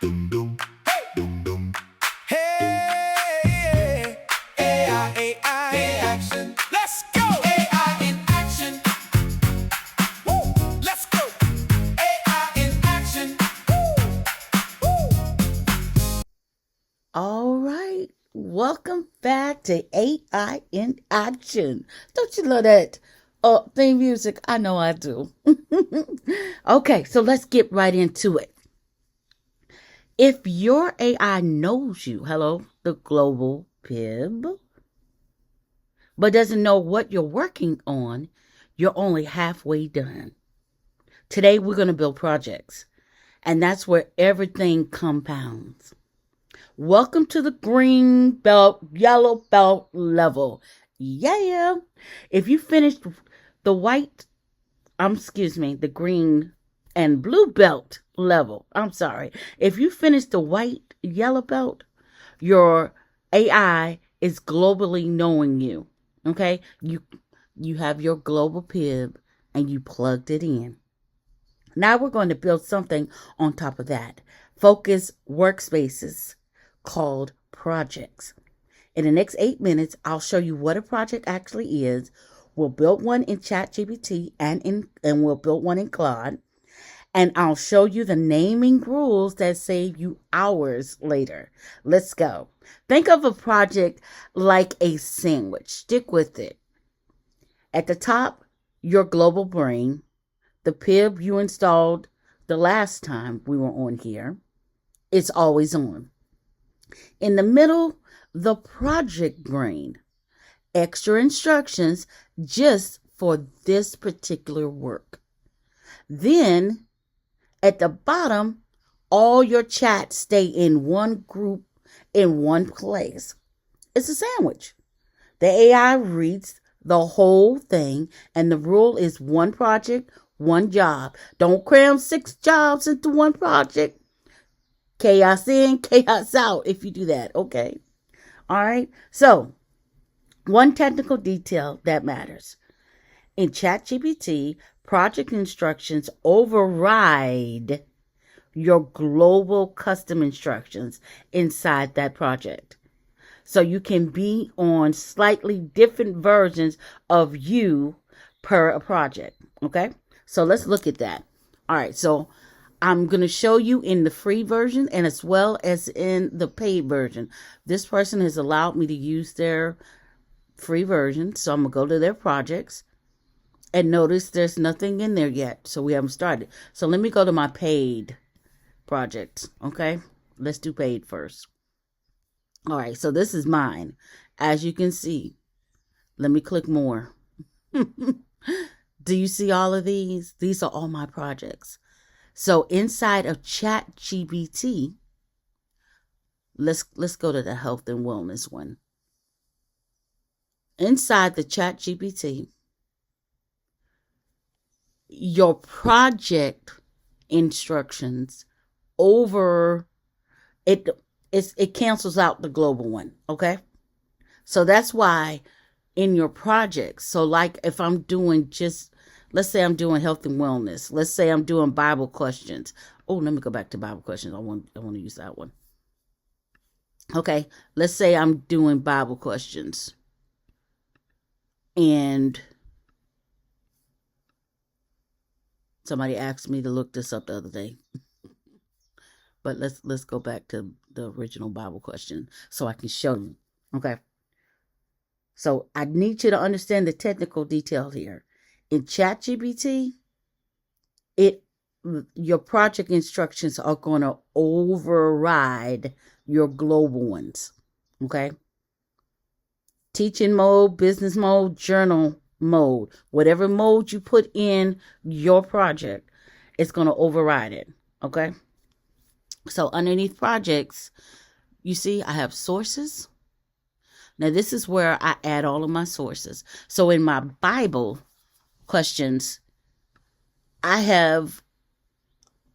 Hey, AI in action. Let's go. AI in action. Woo. Let's go. AI in action. Woo. All right. Welcome back to AI in Action. Don't you love that theme music? I know I do. Okay, so let's get right into it. If your AI knows you, hello, the global PIB, but doesn't know what you're working on, you're only halfway done. Today, we're going to build projects, and that's where everything compounds. Welcome to the green belt, yellow belt level. Yeah. If you finished the the green and blue belt level, if you finished the white, yellow belt, your AI is globally knowing you. Okay? You have your global PIB and you plugged it in. Now we're going to build something on top of that. Focus workspaces called projects. In the next 8 minutes, I'll show you what a project actually is. We'll build one in ChatGPT and we'll build one in Claude. And I'll show you the naming rules that save you hours later. Let's go. Think of a project like a sandwich. Stick with it. At the top, your global brain, the PIB you installed the last time we were on here. It's always on. In the middle, the project brain. Extra instructions just for this particular work. Then, at the bottom, all your chats stay in one group, in one place. It's a sandwich. The AI reads the whole thing, and the rule is one project, one job. Don't cram 6 jobs into one project. Chaos in, chaos out if you do that. Okay. All right. So, one technical detail that matters. In ChatGPT, project instructions override your global custom instructions inside that project. So you can be on slightly different versions of you per a project. Okay? So let's look at that. All right. So I'm going to show you in the free version and as well as in the paid version. This person has allowed me to use their free version. So I'm going to go to their projects and notice there's nothing in there yet. So we haven't started. So let me go to my paid projects. Okay. Let's do paid first. All right. So this is mine. As you can see, let me click more. Do you see all of these? These are all my projects. So inside of ChatGPT, let's go to the health and wellness one. Inside the ChatGPT, your project instructions it cancels out the global one. Okay. So that's why in your projects, so like if I'm doing let's say I'm doing health and wellness. Let's say I'm doing Bible questions. Oh, let me go back to Bible questions. I want to use that one. Okay. Let's say I'm doing Bible questions. And somebody asked me to look this up the other day. But let's go back to the original Bible question so I can show you. Okay. So I need you to understand the technical detail here. In ChatGPT, your project instructions are going to override your global ones. Okay? Teaching mode, business mode, journal mode. Whatever mode you put in your project, it's going to override it. Okay? So underneath projects, you see I have sources. Now this is where I add all of my sources. So in my Bible questions, I have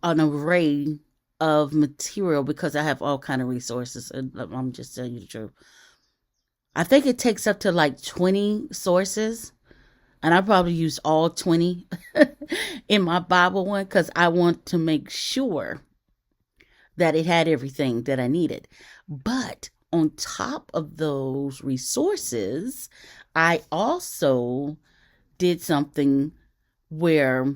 an array of material because I have all kind of resources. I'm just telling you the truth. I think it takes up to like 20 sources. And I probably used all 20 in my Bible one because I want to make sure that it had everything that I needed. But on top of those resources, I also did something where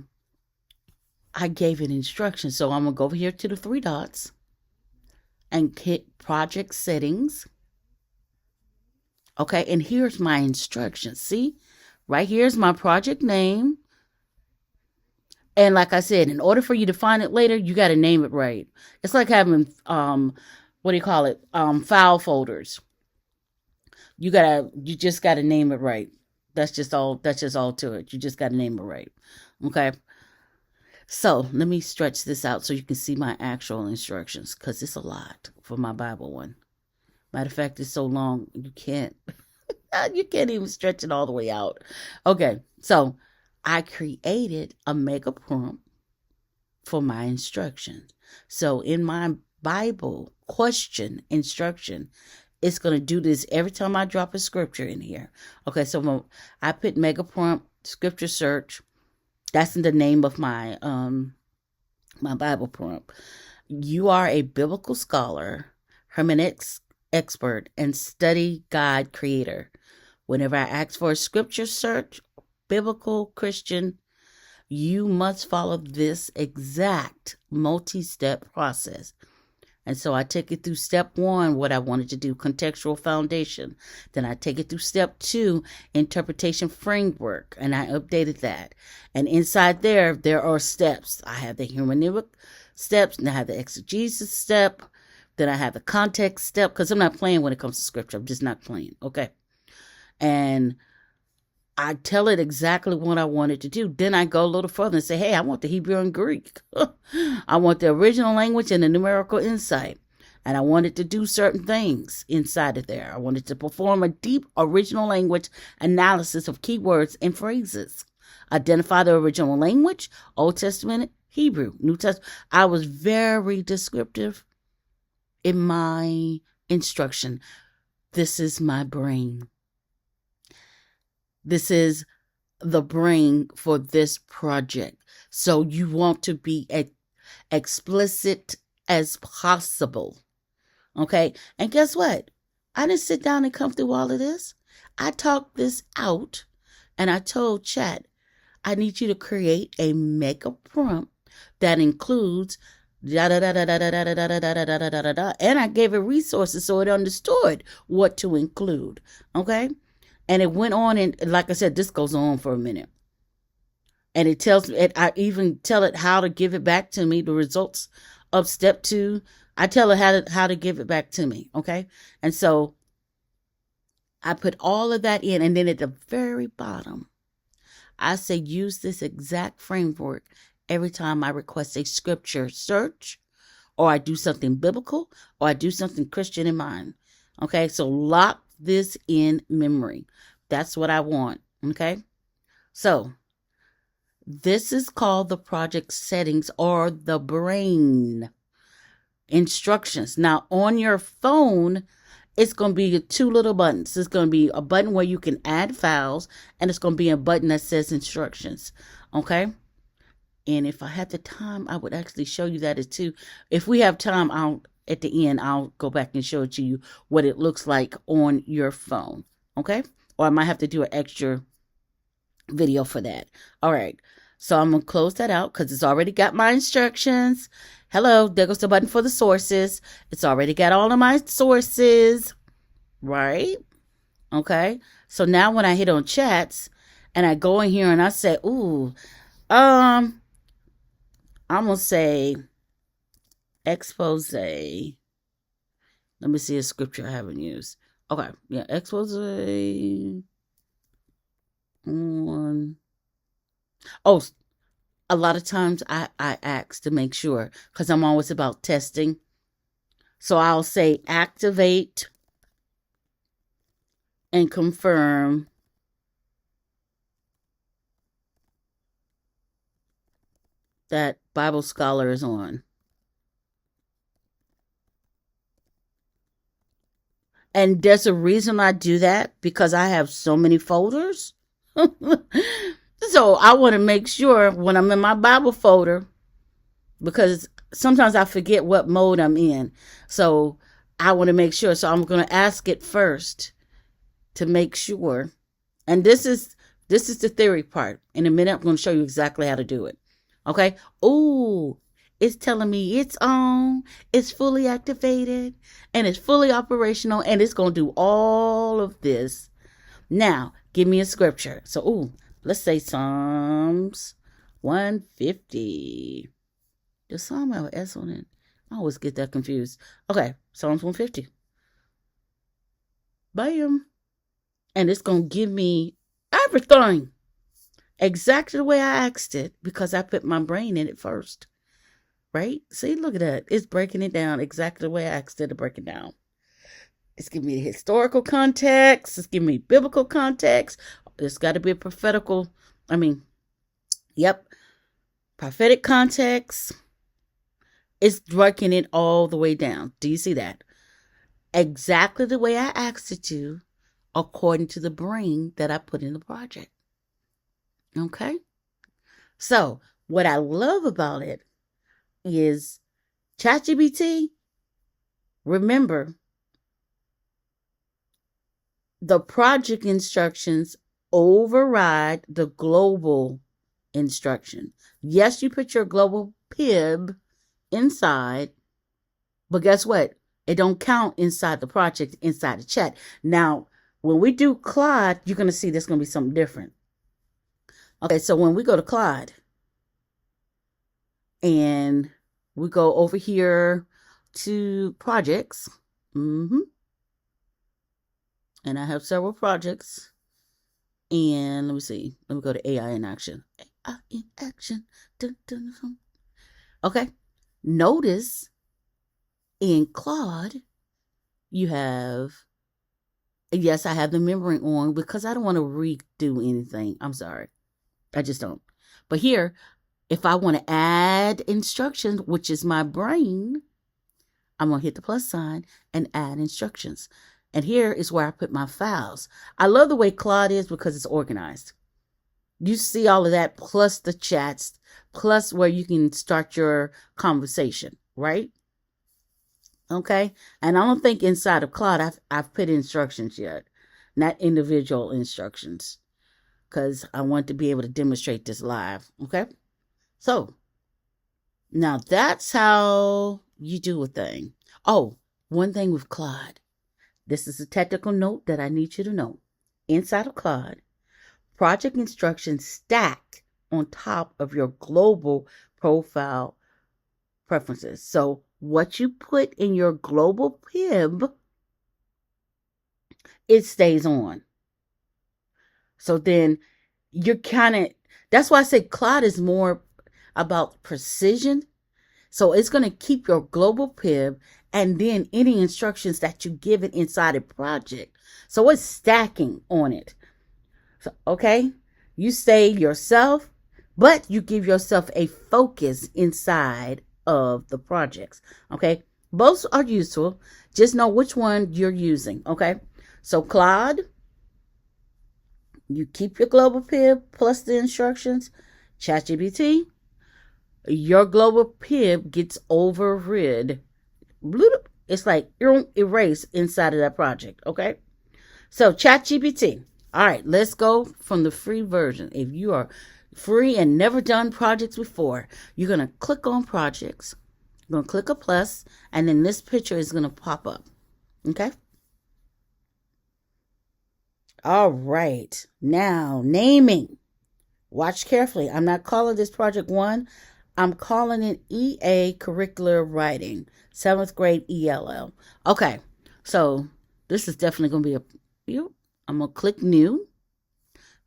I gave it instructions. So I'm going to go over here to the three dots and hit project settings. Okay, and here's my instructions. See, right here's my project name. And like I said, in order for you to find it later, you got to name it right. It's like having, what do you call it? File folders. You just got to name it right. That's just all to it. You just got to name it right. Okay. So let me stretch this out so you can see my actual instructions, because it's a lot for my Bible one. Matter of fact, it's so long, you can't even stretch it all the way out. Okay. So I created a mega prompt for my instructions. So in my Bible question instruction, it's going to do this every time I drop a scripture in here. Okay, so I put mega prompt scripture search. That's in the name of my my Bible prompt. You are a biblical scholar, hermeneutics expert, and study guide creator. Whenever I ask for a scripture search, biblical Christian, you must follow this exact multi-step process. And so I take it through step 1, what I wanted to do, contextual foundation. Then I take it through step 2, interpretation framework, and I updated that. And inside there are steps. I have the hermeneutic steps, and I have the exegesis step, then I have the context step, because I'm not playing when it comes to scripture. I'm just not playing, okay? And I tell it exactly what I wanted to do. Then I go a little further and say, hey, I want the Hebrew and Greek. I want the original language and the numerical insight. And I wanted to do certain things inside of there. I wanted to perform a deep original language analysis of keywords and phrases. Identify the original language, Old Testament, Hebrew, New Testament. I was very descriptive in my instruction. This is my brain. This is the brain for this project. So you want to be explicit as possible. Okay? And guess what? I didn't sit down and come through all of this. I talked this out and I told Chat, I need you to create a mega prompt that includes da da da da da da da da da da da da da da, and I gave it resources so it understood what to include. Okay? And it went on, and like I said, this goes on for a minute. And it tells it, I even tell it how to give it back to me, the results of step 2. I tell it how to give it back to me, okay? And so I put all of that in, and then at the very bottom, I say use this exact framework every time I request a scripture search, or I do something biblical, or I do something Christian in mind. Okay, so lock this in memory. That's what I want. Okay, so this is called the project settings or the brain instructions. Now on your phone, it's going to be 2 little buttons. It's going to be a button where you can add files, and it's going to be a button that says instructions. Okay, and if I had the time, I would actually show you that as too. If we have time, at the end, I'll go back and show it to you what it looks like on your phone. Okay? Or I might have to do an extra video for that. All right. So I'm going to close that out because it's already got my instructions. Hello. There goes the button for the sources. It's already got all of my sources. Right? Okay. So now when I hit on chats and I go in here and I say, ooh, I'm going to say expose. Let me see a scripture I haven't used. Okay, yeah, expose on. Oh, a lot of times I ask to make sure, because I'm always about testing. So I'll say activate and confirm that Bible Scholar is on. And there's a reason I do that, because I have so many folders. So I want to make sure when I'm in my Bible folder, because sometimes I forget what mode I'm in. So I want to make sure. So I'm going to ask it first to make sure. And this is the theory part. In a minute, I'm going to show you exactly how to do it. Okay. Ooh, it's telling me it's on, it's fully activated, and it's fully operational, and it's going to do all of this. Now, give me a scripture. So, ooh, let's say Psalms 150. Does Psalm have an S on it? I always get that confused. Okay, Psalms 150. Bam. And it's going to give me everything exactly the way I asked it because I put my brain in it first. Right? See, look at that. It's breaking it down exactly the way I asked it to break it down. It's giving me the historical context. It's giving me biblical context. It's got to be a prophetic context. It's breaking it all the way down. Do you see that? Exactly the way I asked it to, according to the brain that I put in the project. Okay? So, what I love about it is ChatGPT, remember, the project instructions override the global instruction. Yes, you put your global PIB inside, but guess what? It don't count inside the project, inside the chat. Now, when we do Claude, you're going to see there's going to be something different. Okay, so when we go to Claude and we go over here to projects, and I have several projects, and let me see. Let me go to AI in action. AI in action. Dun, dun, dun. Okay, notice in Claude, you have, yes, I have the memory on because I don't want to redo anything. I'm sorry. I just don't. But here, if I want to add instructions, which is my brain, I'm going to hit the plus sign and add instructions. And here is where I put my files. I love the way Claude is because it's organized. You see all of that plus the chats, plus where you can start your conversation, right? Okay. And I don't think inside of Claude I've put instructions yet, not individual instructions, because I want to be able to demonstrate this live. Okay. So now that's how you do a thing. Oh, one thing with Claude. This is a technical note that I need you to know. Inside of Claude, project instructions stack on top of your global profile preferences. So what you put in your global PIB, it stays on. So then you're that's why I say Claude is more about precision. So it's going to keep your global PIB and then any instructions that you give it inside a project. So it's stacking on it. So, okay, you say yourself, but you give yourself a focus inside of the projects. Okay, both are useful. Just know which one you're using. Okay, so Claude, you keep your global PIB plus the instructions. ChatGPT, your global PIB gets overrid. It's like erase inside of that project. Okay, so ChatGPT. All right, let's go from the free version. If you are free and never done projects before, you're going to click on projects. You're going to click a plus, and then this picture is going to pop up. Okay? All right. Now, naming. Watch carefully. I'm not calling this project 1. I'm calling it EA Curricular Writing, 7th grade ELL. Okay, so this is definitely going to be I'm going to click new,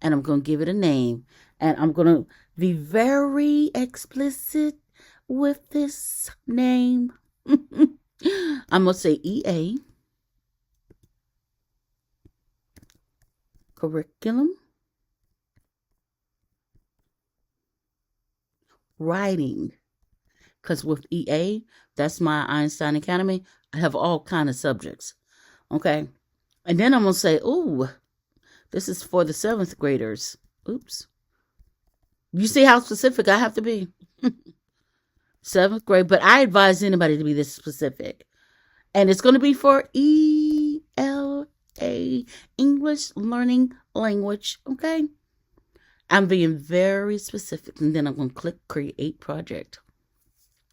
and I'm going to give it a name. And I'm going to be very explicit with this name. I'm going to say EA Curriculum Writing. Because with EA, that's my Einstein Academy, I have all kind of subjects. Okay. And then I'm going to say, ooh, this is for the 7th graders. Oops. You see how specific I have to be? 7th grade, but I advise anybody to be this specific. And it's going to be for ELA, English Learning Language, okay? I'm being very specific. And then I'm going to click Create Project.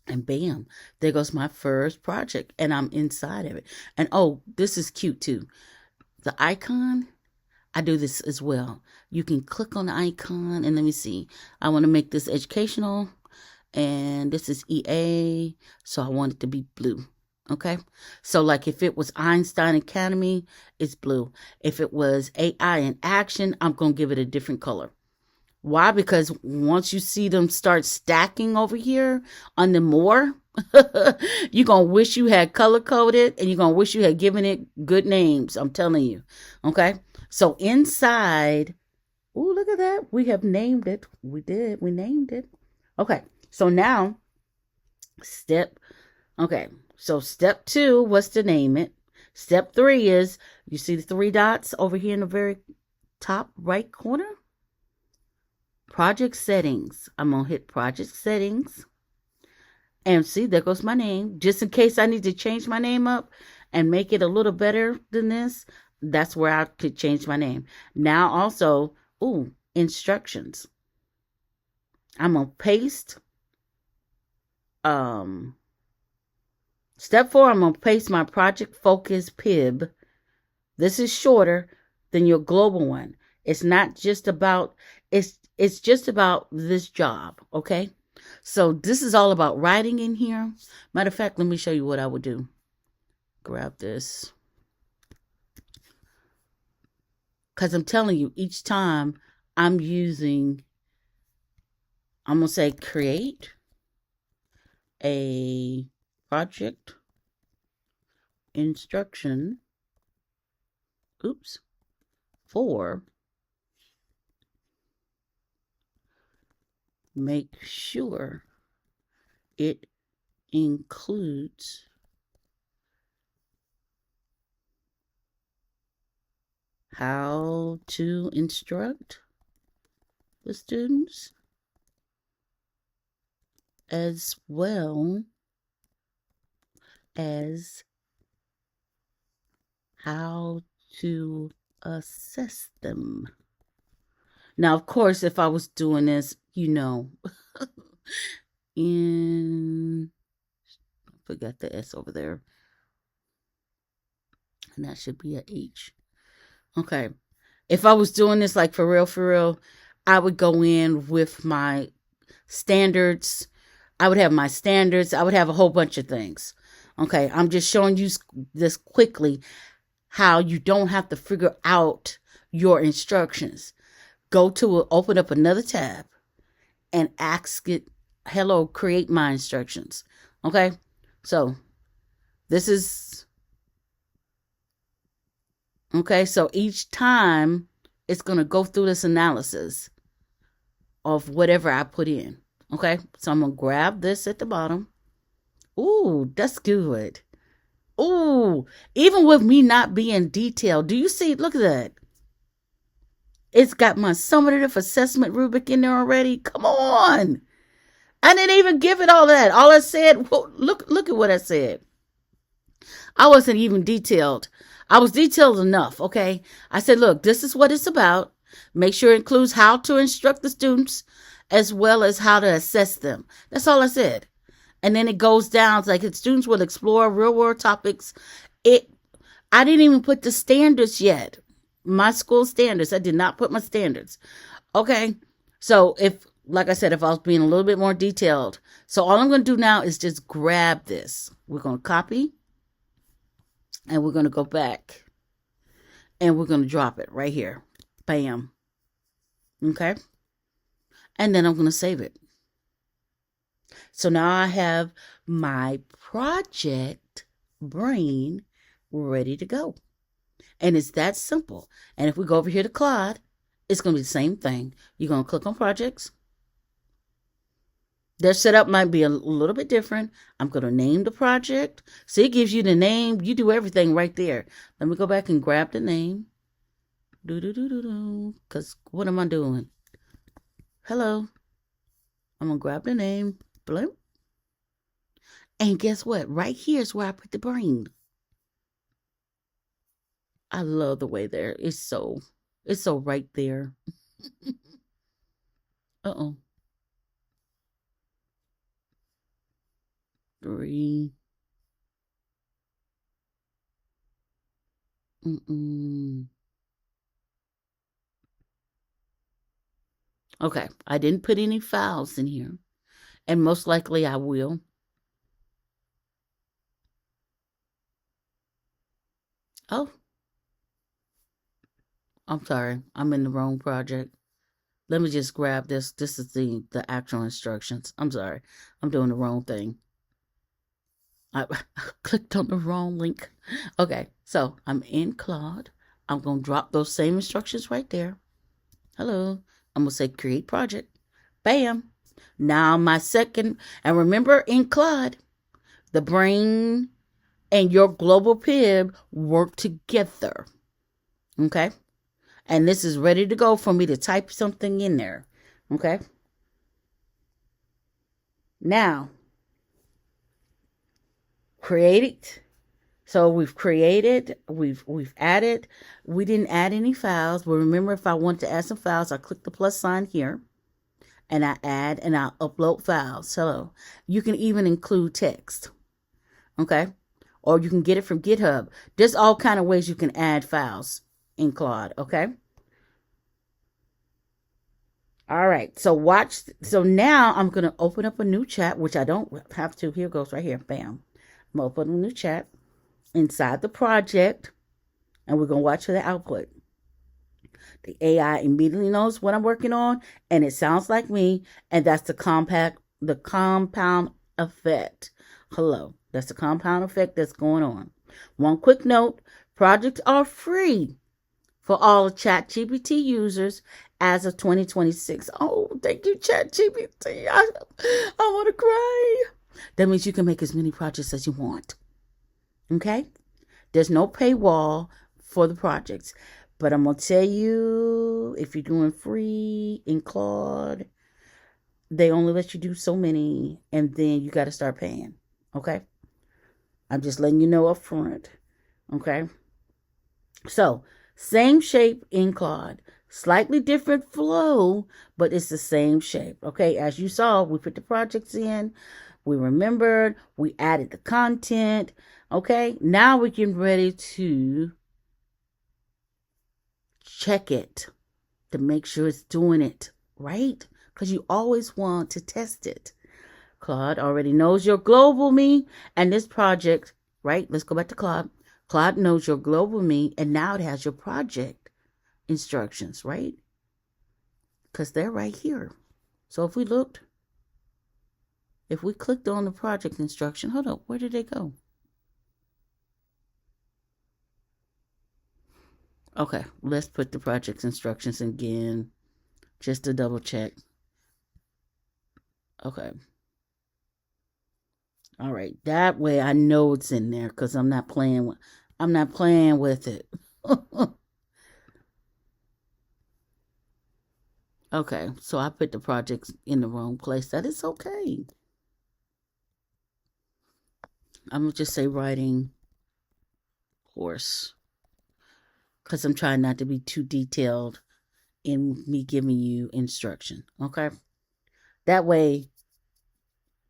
And bam, there goes my first project. And I'm inside of it. And oh, this is cute too. The icon, I do this as well. You can click on the icon and let me see. I want to make this educational. And this is EA. So I want it to be blue. Okay, so like if it was Einstein Academy, it's blue. If it was AI in action, I'm going to give it a different color. Why? Because once you see them start stacking over here on the more, you're going to wish you had color coded and you're going to wish you had given it good names. I'm telling you. Okay, so inside, oh, look at that. We have named it. We did. We named it. Okay, so now so step 2 was to name it. Step 3 is, you see the 3 dots over here in the very top right corner? Project settings. I'm going to hit project settings. And see, there goes my name. Just in case I need to change my name up and make it a little better than this, that's where I could change my name. Now also, instructions. I'm going to paste Step 4, I'm going to paste my Project Focus PIB. This is shorter than your global one. It's not just about, it's just about this job, okay? So this is all about writing in here. Matter of fact, let me show you what I would do. Grab this. Because I'm telling you, each time I'm going to say create a project instruction for make sure it includes how to instruct the students as well as how to assess them. Now, of course, if I was doing this, forgot the S over there. And that should be a H. Okay. If I was doing this like for real, I would go in with my standards. I would have my standards. I would have a whole bunch of things. Okay. I'm just showing you this quickly, how you don't have to figure out your instructions. Open up another tab and ask it, hello, create my instructions. Okay. So this is, okay. So each time it's going to go through this analysis of whatever I put in. Okay. So I'm going to grab this at the bottom. Ooh, that's good. Ooh, even with me not being detailed, do you see? Look at that. It's got my summative assessment rubric in there already. Come on. I didn't even give it all that. All I said, look at what I said. I wasn't even detailed. I was detailed enough, okay? I said, look, this is what it's about. Make sure it includes how to instruct the students as well as how to assess them. That's all I said. And then it goes down like students will explore real world topics. I didn't even put the standards yet. My school standards. I did not put my standards. Okay. So like I said, if I was being a little bit more detailed. So all I'm going to do now is just grab this. We're going to copy. And we're going to go back. And we're going to drop it right here. Bam. Okay. And then I'm going to save it. So now I have my project brain ready to go. And it's that simple. And if we go over here to Claude, it's going to be the same thing. You're going to click on projects. Their setup might be a little bit different. I'm going to name the project. So it gives you the name. You do everything right there. Let me go back and grab the name. Because what am I doing? Hello. I'm going to grab the name. Blimp. And guess what? Right here is where I put the brain. I love the way there. It's so right there. Uh-oh. 3. Mm-mm. Okay, I didn't put any files in here, and most likely I will. Oh, I'm sorry. I'm in the wrong project. Let me just grab this. This is the actual instructions. I'm sorry. I'm doing the wrong thing. I clicked on the wrong link. Okay, so I'm in Claude. I'm going to drop those same instructions right there. Hello. I'm going to say create project. Bam. Now my second, and remember in Claude, the brain and your global PIB work together. Okay? And this is ready to go for me to type something in there. Okay? Now, create it. So we've created, we've added. We didn't add any files, but remember, if I want to add some files, I click the plus sign here, and I add and I upload files. Hello. You can even include text. Okay? Or you can get it from GitHub. There's all kind of ways you can add files in Claude. Okay? All right. So watch. So now I'm going to open up a new chat, which I don't have to. Here goes right here. Bam. I'm going to open a new chat inside the project, and we're going to watch for the output. The AI immediately knows what I'm working on, and it sounds like me, and that's the compound effect. Hello, that's the compound effect that's going on. One quick note, projects are free for all ChatGPT users as of 2026. Oh, thank you, ChatGPT. I want to cry. That means you can make as many projects as you want. Okay? There's no paywall for the projects. But I'm going to tell you, if you're doing free in Claude, they only let you do so many, and then you got to start paying. Okay? I'm just letting you know up front. Okay? So, same shape in Claude. Slightly different flow, but it's the same shape. Okay? As you saw, we put the projects in. We remembered. We added the content. Okay? Now we're getting ready to check it to make sure it's doing it right, because you always want to test it. Claude already knows your global me and this project, right? Let's go back to Claude. Claude knows your global me, and now it has your project instructions, right? Because they're right here. So if we clicked on the project instruction, hold up, where did they go? Okay, let's put the project instructions again, just to double check. Okay. All right, that way I know it's in there, because I'm not playing with it. Okay, so I put the projects in the wrong place. That is okay. I'm gonna just say writing course, because I'm trying not to be too detailed in me giving you instruction. Okay, that way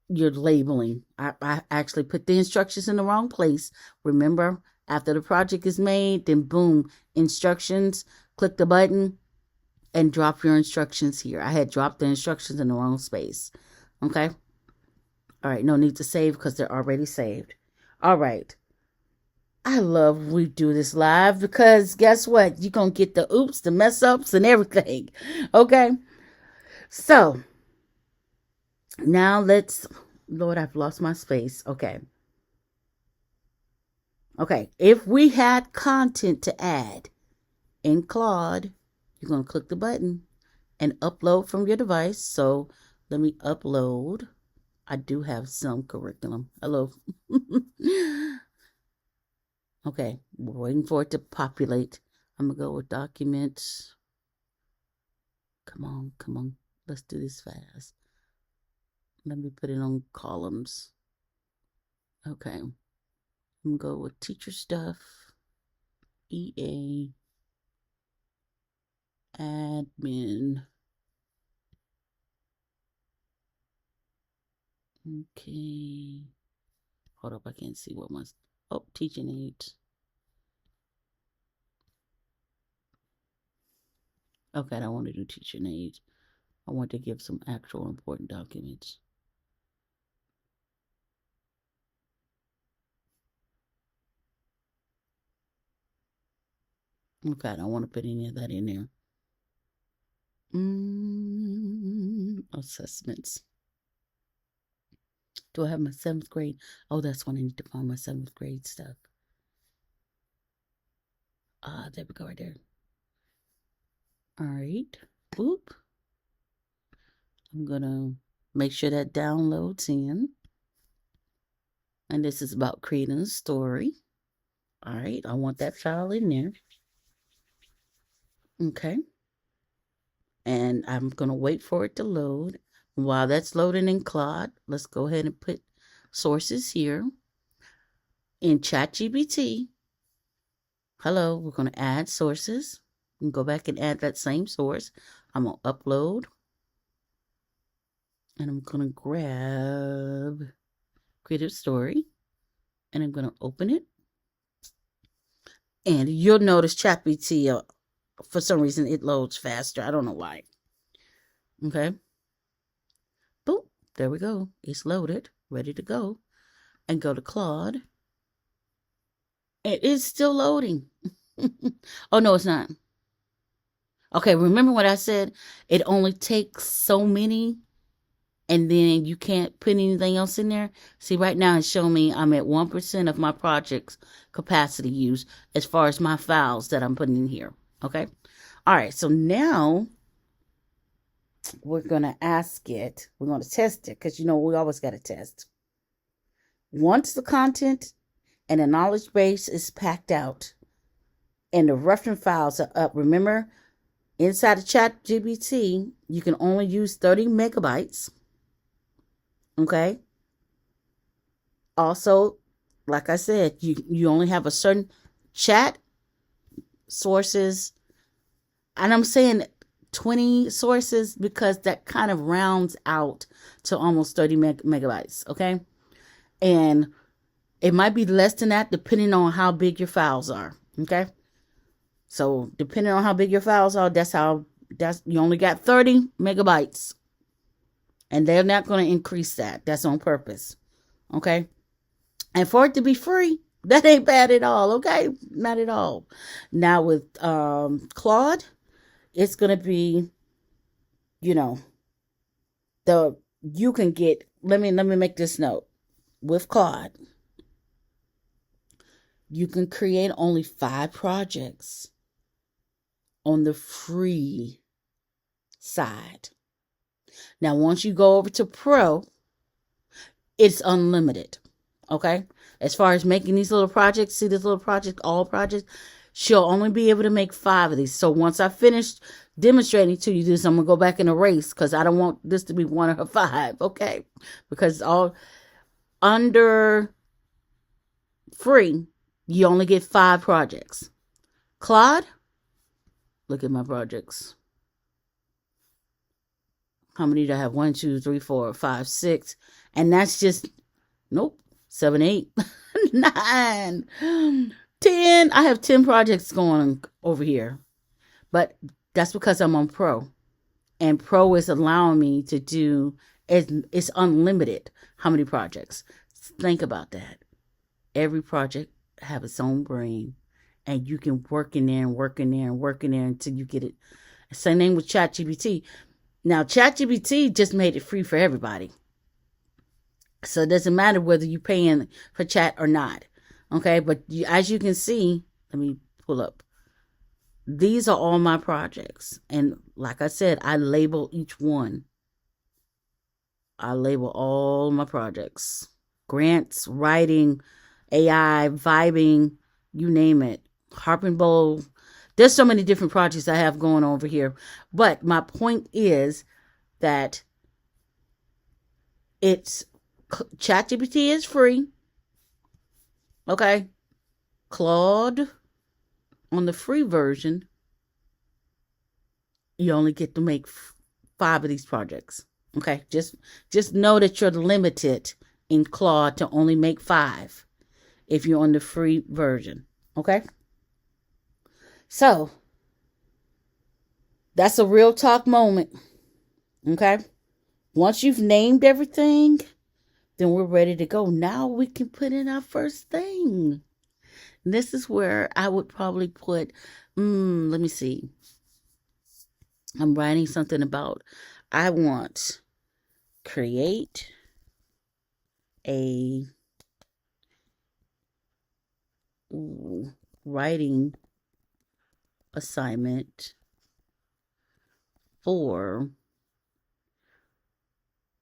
you're labeling. I actually put the instructions in the wrong place. Remember, after the project is made, then boom, instructions, click the button and drop your instructions here. I had dropped the instructions in the wrong space. Okay? All right, no need to save because they're already saved. All right. I love we do this live, because guess what? You're going to get the oops, the mess ups, and everything. Okay? So, now Lord, I've lost my space. Okay. Okay. If we had content to add in Claude, you're going to click the button and upload from your device. So let me upload. I do have some curriculum. Hello. Okay. We're waiting for it to populate. I'm going to go with documents. Come on. Come on. Let's do this fast. Let me put it on columns. Okay. I'm going to go with teacher stuff, EA, admin. Okay. Hold up, I can't see what my... Oh, teaching aids. Okay, I don't want to do teaching aids. I want to give some actual important documents. Okay, I don't want to put any of that in there. Assessments. Do I have my 7th grade? Oh, that's when I need to find my 7th grade stuff. There we go, right there. All right. Boop. I'm going to make sure that downloads in. And this is about creating a story. All right. I want that file in there. Okay. And I'm going to wait for it to load. While that's loading in Claude, let's go ahead and put sources here. In ChatGPT, hello, we're going to add sources. You can go back and add that same source. I'm going to upload. And I'm going to grab Creative Story. And I'm going to open it. And you'll notice ChatGPT, for some reason, it loads faster. I don't know why. Okay. Boop. There we go. It's loaded. Ready to go. And go to Claude. It is still loading. Oh, no, it's not. Okay, remember what I said? It only takes so many, and then you can't put anything else in there. See, right now it's showing me I'm at 1% of my project's capacity use as far as my files that I'm putting in here. Okay? All right, so now we're going to ask it. We're going to test it because, we always got to test. Once the content and the knowledge base is packed out and the reference files are up, remember, inside of ChatGPT, you can only use 30 megabytes. Okay? Also, like I said, you only have a certain chat sources. And I'm saying 20 sources because that kind of rounds out to almost 30 megabytes. Okay? And it might be less than that depending on how big your files are. Okay? So depending on how big your files are, that's you only got 30 megabytes. And they're not going to increase that. That's on purpose. Okay? And for it to be free, that ain't bad at all. Okay? Not at all. Now with Claude, it's going to be, you can get, let me make this note. With Claude, you can create only 5 projects on the free side. Now, once you go over to Pro, it's unlimited. Okay? As far as making these little projects, see this little project, all projects, she'll only be able to make 5 of these. So once I finish demonstrating to you this, I'm going to go back and erase because I don't want this to be one of her 5. Okay? Because it's all under free. You only get 5 projects. Claude, look at my projects. How many do I have? 1, 2, 3, 4, 5, 6. And that's just, 7, 8, 9, 10. I have 10 projects going over here. But that's because I'm on Pro. And Pro is allowing me to do, it's unlimited how many projects. Think about that. Every project have its own brain. And you can work in there and work in there and work in there until you get it. Same thing with ChatGPT. Now, ChatGPT just made it free for everybody. So it doesn't matter whether you're paying for chat or not. Okay, but as you can see, let me pull up. These are all my projects. And like I said, I label each one. I label all my projects. Grants, writing, AI, vibing, you name it. Harping Bowl. There's so many different projects I have going over here. But my point is that ChatGPT is free. Okay. Claude, on the free version, you only get to make 5 of these projects. Okay. Just know that you're limited in Claude to only make 5 if you're on the free version. Okay. So that's a real talk moment. Okay. Once you've named everything, then we're ready to go. Now we can put in our first thing. This is where I would probably put, let me see. I'm writing something about, I want create a writing assignment for,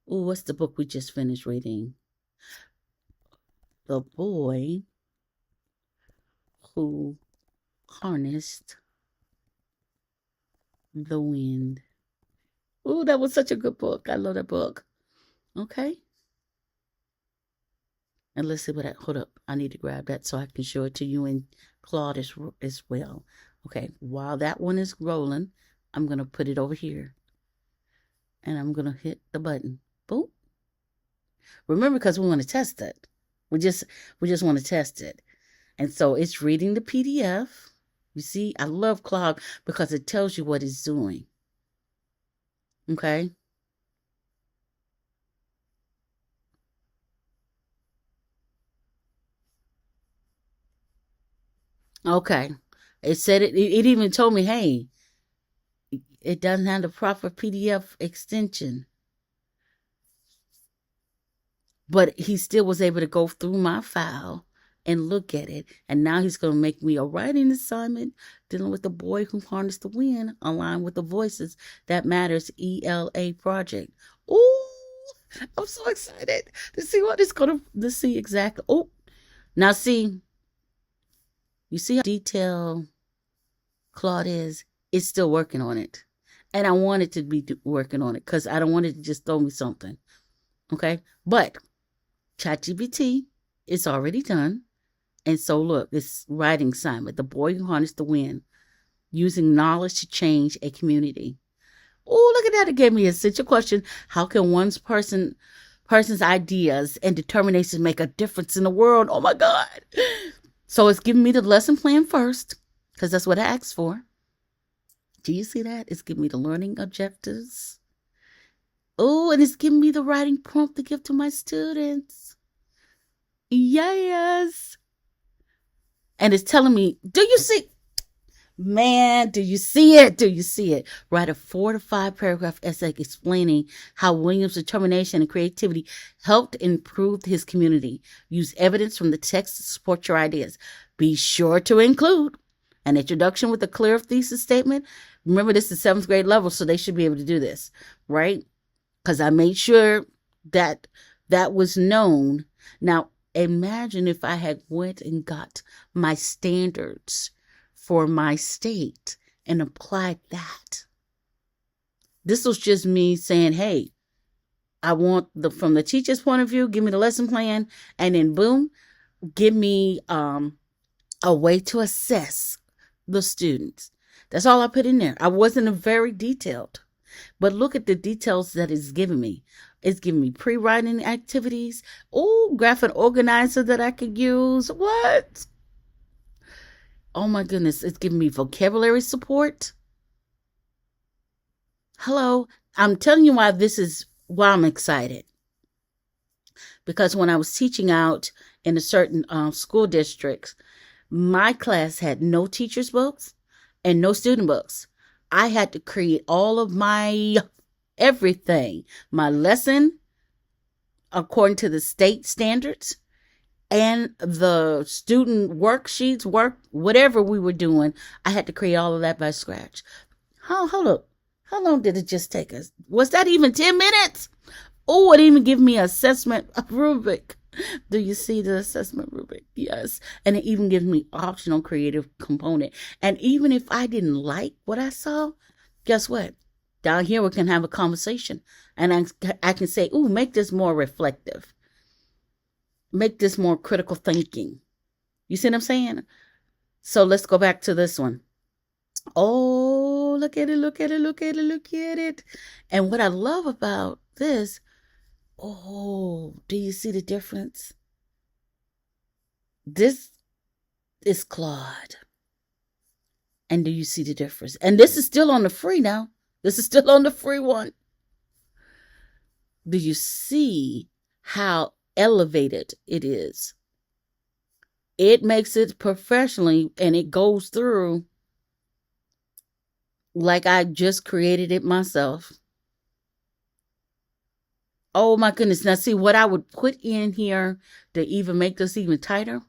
what's the book we just finished reading? The Boy Who Harnessed the Wind. Oh, that was such a good book. I love that book. Okay. And let's see hold up. I need to grab that so I can show it to you in Claude as well. Okay. While that one is rolling, I'm going to put it over here. And I'm going to hit the button. Boom. Remember, because we want to test it. We just want to test it. And so it's reading the PDF. You see, I love Claude because it tells you what it's doing. Okay. Okay. It said it even told me, hey, it doesn't have the proper PDF extension. But he still was able to go through my file and look at it. And now he's going to make me a writing assignment dealing with the boy who harnessed the wind, aligned with the voices that matters ELA project. Ooh, I'm so excited to see what it's going to see exactly. Oh, now see, you see how detailed Claude is? It's still working on it. And I want it to be working on it because I don't want it to just throw me something. Okay? But ChatGPT is already done. And so look, this writing assignment, The Boy Who Harnessed the Wind, using knowledge to change a community. Oh, look at that. It gave me a essential question. How can person's ideas and determination make a difference in the world? Oh my God. So it's giving me the lesson plan first, because that's what I asked for. Do you see that? It's giving me the learning objectives. Oh, and it's giving me the writing prompt to give to my students. Yes. And it's telling me, do you see? Man, do you see it? Do you see it? Write a 4 to 5 paragraph essay explaining how Williams' determination and creativity helped improve his community. Use evidence from the text to support your ideas. Be sure to include an introduction with a clear thesis statement. Remember, this is 7th grade level, so they should be able to do this, right? Because I made sure that was known. Now, imagine if I had went and got my standards for my state and applied that. This was just me saying, hey, I want from the teacher's point of view, give me the lesson plan, and then boom, give me a way to assess the students. That's all I put in there. I wasn't very detailed, but look at the details that it's giving me. It's giving me pre-writing activities. Oh, graphic organizer that I could use. What? Oh my goodness. It's giving me vocabulary support. Hello. I'm telling you why I'm excited. Because when I was teaching out in a certain school districts, my class had no teacher's books and no student books. I had to create all of my everything, my lesson according to the state standards and the student worksheets, whatever we were doing. I had to create all of that by scratch. Hold up. How long did it just take us? Was that even 10 minutes? Oh, it even gave me an assessment rubric. Do you see the assessment rubric? Yes. And it even gives me optional creative component. And even if I didn't like what I saw, guess what? Down here we can have a conversation. And I can say, ooh, make this more reflective. Make this more critical thinking. You see what I'm saying? So let's go back to this one. Oh, look at it, look at it, look at it, look at it. And what I love about this, oh, do you see the difference? This is Claude. And do you see the difference? And this is still on the free now. This is still on the free one. Do you see how elevated it is? It makes it professionally, and it goes through like I just created it myself. Oh my goodness. Now see what I would put in here to even make this even tighter.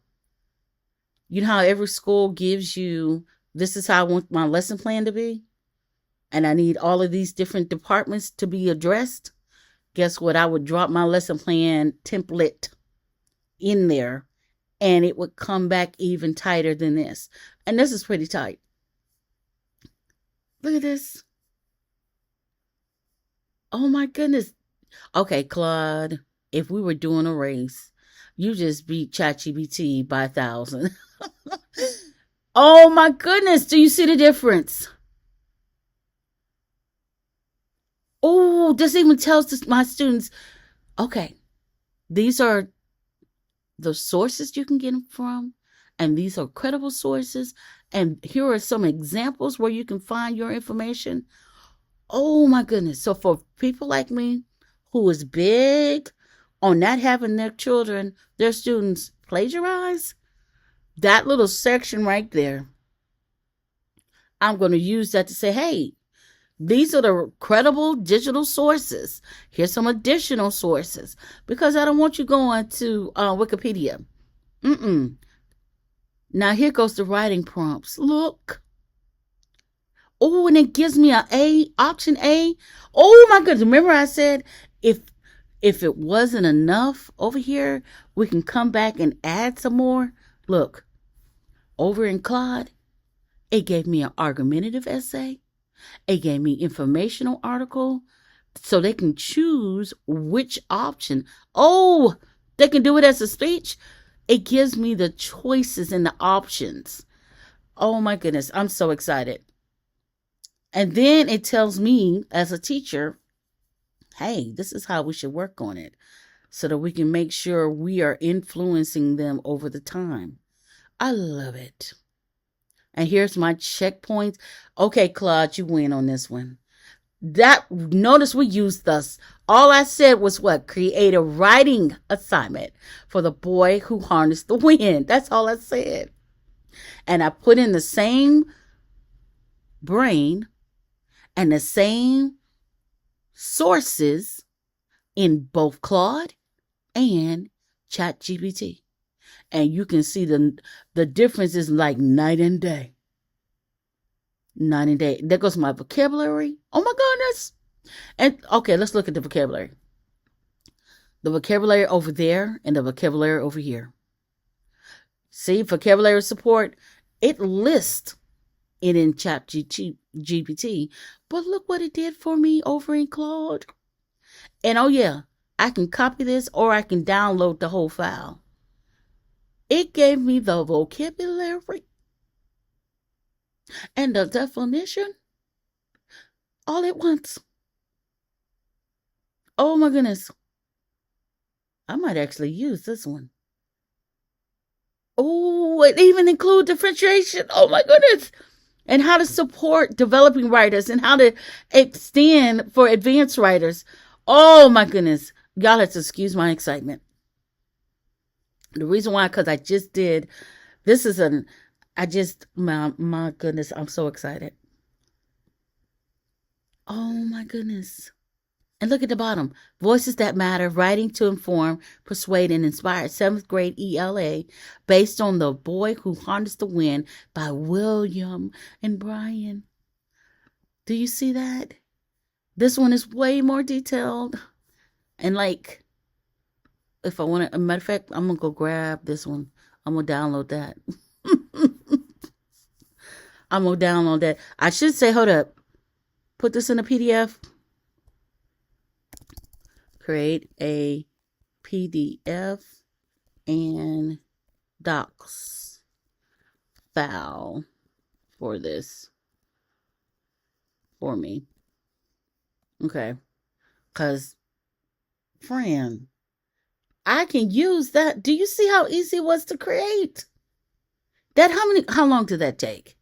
You know how every school gives you, this is how I want my lesson plan to be? And I need all of these different departments to be addressed. Guess what? I would drop my lesson plan template in there, and it would come back even tighter than this. And this is pretty tight. Look at this. Oh my goodness. Okay, Claude, if we were doing a race, you just beat ChatGPT by 1,000. Oh my goodness. Do you see the difference? Oh, this even tells my students, okay, these are the sources you can get them from, and these are credible sources, and here are some examples where you can find your information. Oh my goodness. So for people like me who is big on not having their children, their students plagiarize, that little section right there, I'm going to use that to say, hey, these are the credible digital sources. Here's some additional sources, because I don't want you going to Wikipedia. Now here goes the writing prompts. Look. Oh, and it gives me option A. Oh my goodness. Remember I said if it wasn't enough over here, we can come back and add some more. Look, over in Claude, it gave me an argumentative essay. It gave me informational article, so they can choose which option. Oh, they can do it as a speech. It gives me the choices and the options. Oh my goodness, I'm so excited. And then it tells me as a teacher, hey, this is how we should work on it, so that we can make sure we are influencing them over the time. I love it. And here's my checkpoints. Okay, Claude, you win on this one. Notice we used thus. All I said was what? Create a writing assignment for the boy who harnessed the wind. That's all I said. And I put in the same brain and the same sources in both Claude and ChatGPT. And you can see the difference is like night and day. Night and day. There goes my vocabulary. Oh my goodness. And okay, let's look at the vocabulary. The vocabulary over there and the vocabulary over here. See, vocabulary support, it lists it in ChatGPT, but look what it did for me over in Claude. And oh yeah, I can copy this or I can download the whole file. It gave me the vocabulary and the definition all at once. Oh my goodness. I might actually use this one. Oh, it even includes differentiation. Oh my goodness. And how to support developing writers and how to extend for advanced writers. Oh my goodness. Y'all have to excuse my excitement. The reason why, because I just did, this is my goodness, I'm so excited. Oh my goodness. And look at the bottom. Voices that matter, writing to inform, persuade, and inspire. 7th grade ELA, based on The Boy Who Harnessed the Wind by William and Brian. Do you see that? This one is way more detailed. And like, if I want to, a matter of fact, I'm going to go grab this one. I'm going to download that. I'm going to download that. I should say, hold up. Put this in a PDF. Create a PDF and docs. file for this for me. Okay. Because, friend, I can use that. Do you see how easy it was to create? How long did that take?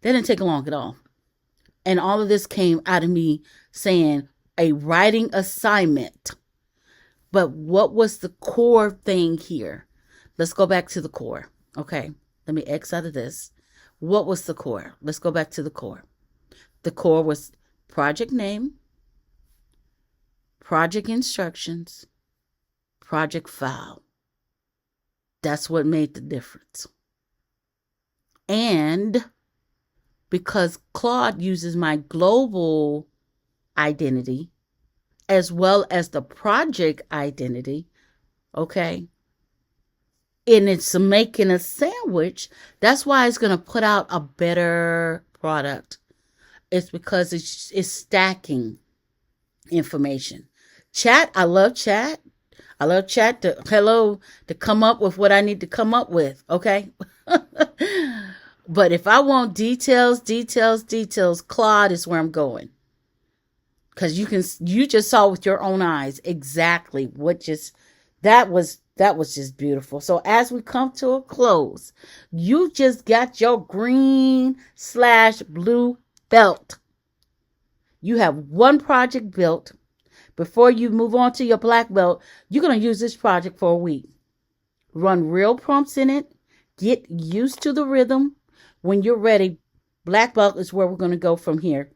That didn't take long at all. And all of this came out of me saying a writing assignment. But what was the core thing here? Let's go back to the core. Okay. Let me X out of this. What was the core? Let's go back to the core. The core was project name, project instructions, project file. That's what made the difference. And because Claude uses my global identity as well as the project identity, okay, and it's making a sandwich, that's why it's going to put out a better product. It's because it's stacking information. Chat, I love chat. I love chat to come up with what I need to come up with, okay? But if I want details, Claude is where I'm going. Because you just saw with your own eyes exactly that was just beautiful. So as we come to a close, you just got your green/blue belt. You have one project built. Before you move on to your black belt, you're going to use this project for a week. Run real prompts in it. Get used to the rhythm. When you're ready, black belt is where we're going to go from here.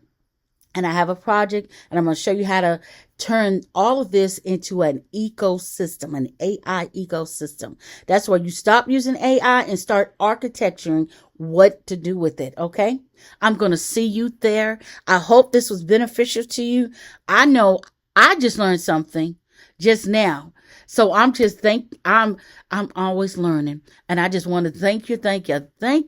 And I have a project, and I'm going to show you how to turn all of this into an ecosystem, an AI ecosystem. That's where you stop using AI and start architecturing what to do with it, okay? I'm going to see you there. I hope this was beneficial to you. I know I just learned something just now. So I'm always learning. And I just want to thank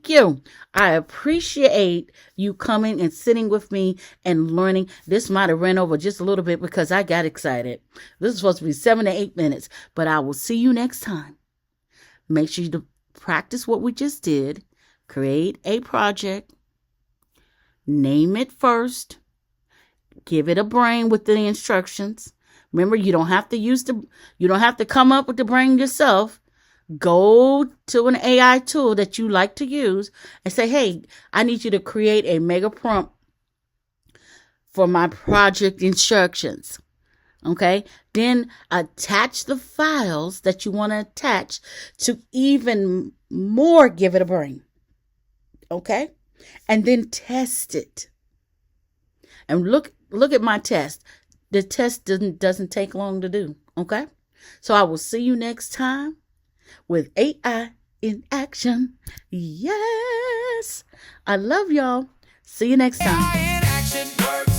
you. I appreciate you coming and sitting with me and learning. This might have ran over just a little bit because I got excited. This is supposed to be 7 to 8 minutes, but I will see you next time. Make sure you practice what we just did. Create a project. Name it first. Give it a brain with the instructions. Remember, you don't have to come up with the brain yourself. Go to an AI tool that you like to use and say, hey, I need you to create a mega prompt for my project instructions. Okay. Then attach the files that you want to attach to even more give it a brain. Okay. And then test it. And look at my test. The test doesn't take long to do. Okay. So I will see you next time with AI in action. Yes. I love y'all. See you next time. AI in action works.